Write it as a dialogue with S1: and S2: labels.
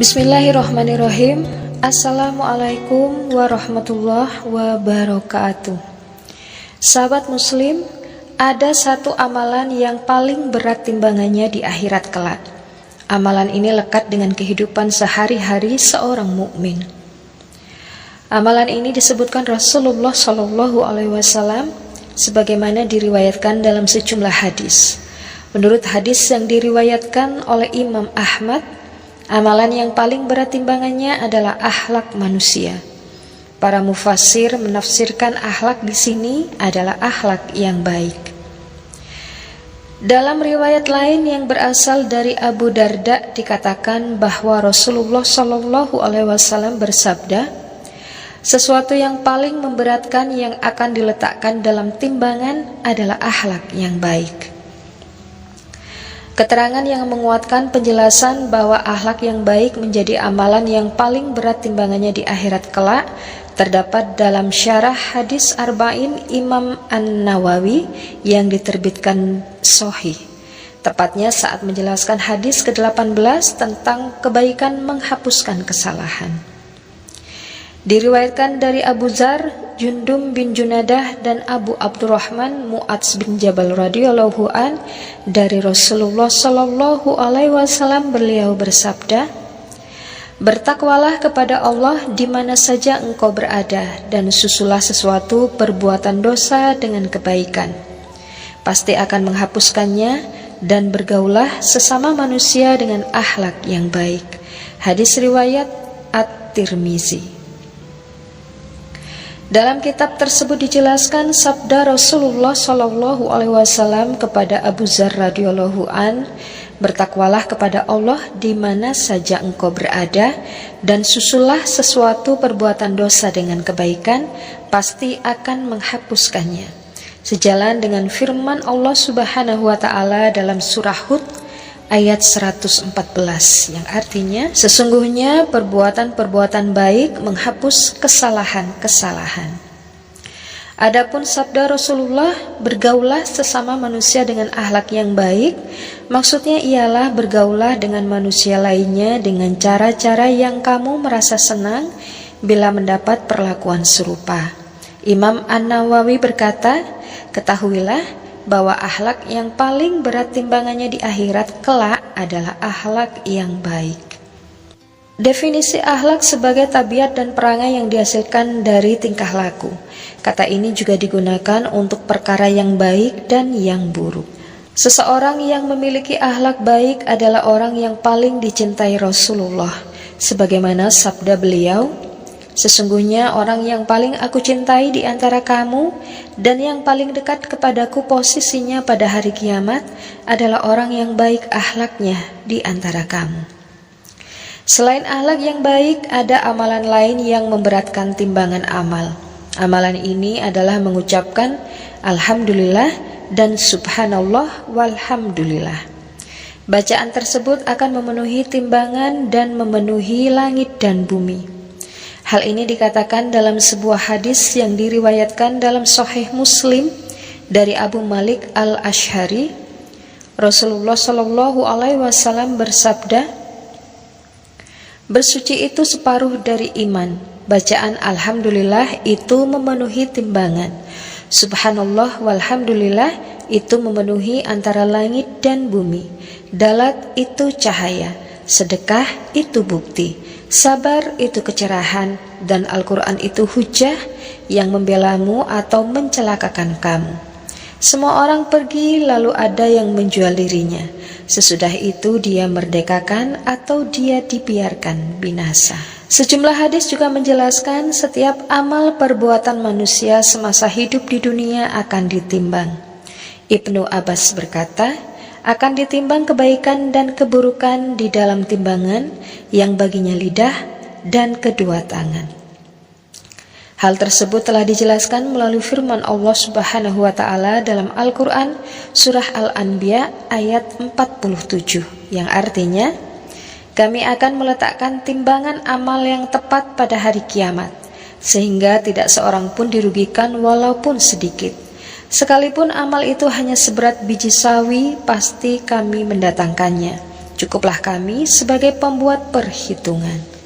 S1: Bismillahirrahmanirrahim. Assalamualaikum warahmatullahi wabarakatuh. Sahabat muslim, ada satu amalan yang paling berat timbangannya di akhirat kelak. Amalan ini lekat dengan kehidupan sehari-hari seorang mukmin. Amalan ini disebutkan Rasulullah SAW sebagaimana diriwayatkan dalam sejumlah hadis. Menurut hadis yang diriwayatkan oleh Imam Ahmad, amalan yang paling berat timbangannya adalah akhlak manusia. Para mufassir menafsirkan akhlak di sini adalah akhlak yang baik. Dalam riwayat lain yang berasal dari Abu Darda dikatakan bahwa Rasulullah SAW bersabda, sesuatu yang paling memberatkan yang akan diletakkan dalam timbangan adalah akhlak yang baik. Keterangan yang menguatkan penjelasan bahwa akhlak yang baik menjadi amalan yang paling berat timbangannya di akhirat kelak terdapat dalam syarah hadis Arba'in Imam An-Nawawi yang diterbitkan Sahih, tepatnya saat menjelaskan hadis ke-18 tentang kebaikan menghapuskan kesalahan. Diriwayatkan dari Abu Dzar, Jundum bin Junadah dan Abu Abdurrahman Mu'adz bin Jabal radhiyallahu an dari Rasulullah sallallahu alaihi wasallam, beliau bersabda, bertakwalah kepada Allah di mana saja engkau berada dan susulah sesuatu perbuatan dosa dengan kebaikan, pasti akan menghapuskannya, dan bergaulah sesama manusia dengan akhlak yang baik. Hadis riwayat At-Tirmizi. Dalam kitab tersebut dijelaskan sabda Rasulullah SAW kepada Abu Dzar radhiyallahu an, bertakwalah kepada Allah di mana saja engkau berada dan susulah sesuatu perbuatan dosa dengan kebaikan, pasti akan menghapuskannya. Sejalan dengan firman Allah Subhanahu wa taala dalam surah Hud ayat 114 yang artinya, sesungguhnya perbuatan-perbuatan baik menghapus kesalahan-kesalahan. Adapun sabda Rasulullah, bergaulah sesama manusia dengan akhlak yang baik, maksudnya ialah bergaulah dengan manusia lainnya dengan cara-cara yang kamu merasa senang bila mendapat perlakuan serupa. Imam An-Nawawi berkata, ketahuilah bahwa akhlak yang paling berat timbangannya di akhirat kelak adalah akhlak yang baik. Definisi akhlak sebagai tabiat dan perangai yang dihasilkan dari tingkah laku. Kata ini juga digunakan untuk perkara yang baik dan yang buruk. Seseorang yang memiliki akhlak baik adalah orang yang paling dicintai Rasulullah, sebagaimana sabda beliau, sesungguhnya orang yang paling aku cintai di antara kamu dan yang paling dekat kepadaku posisinya pada hari kiamat adalah orang yang baik akhlaknya di antara kamu. Selain akhlak yang baik, ada amalan lain yang memberatkan timbangan amal. Amalan ini adalah mengucapkan Alhamdulillah dan Subhanallah walhamdulillah. Bacaan tersebut akan memenuhi timbangan dan memenuhi langit dan bumi. Hal ini dikatakan dalam sebuah hadis yang diriwayatkan dalam Sahih Muslim dari Abu Malik Al-Asy'ari. Rasulullah Shallallahu alaihi wasallam bersabda, bersuci itu separuh dari iman. Bacaan Alhamdulillah itu memenuhi timbangan. Subhanallah walhamdulillah itu memenuhi antara langit dan bumi. Dalat itu cahaya, sedekah itu bukti, sabar itu kecerahan, dan Al-Quran itu hujah yang membelamu atau mencelakakan kamu. Semua orang pergi lalu ada yang menjual dirinya. Sesudah itu dia merdekakan atau dia dibiarkan binasa. Sejumlah hadis juga menjelaskan setiap amal perbuatan manusia semasa hidup di dunia akan ditimbang. Ibnu Abbas berkata, akan ditimbang kebaikan dan keburukan di dalam timbangan yang baginya lidah dan kedua tangan. Hal tersebut telah dijelaskan melalui firman Allah Subhanahu wa taala dalam Al-Qur'an surah Al-Anbiya ayat 47 yang artinya, kami akan meletakkan timbangan amal yang tepat pada hari kiamat. sehingga tidak seorang pun dirugikan walaupun sedikit. Sekalipun amal itu hanya seberat biji sawi, pasti kami mendatangkannya. Cukuplah kami sebagai pembuat perhitungan.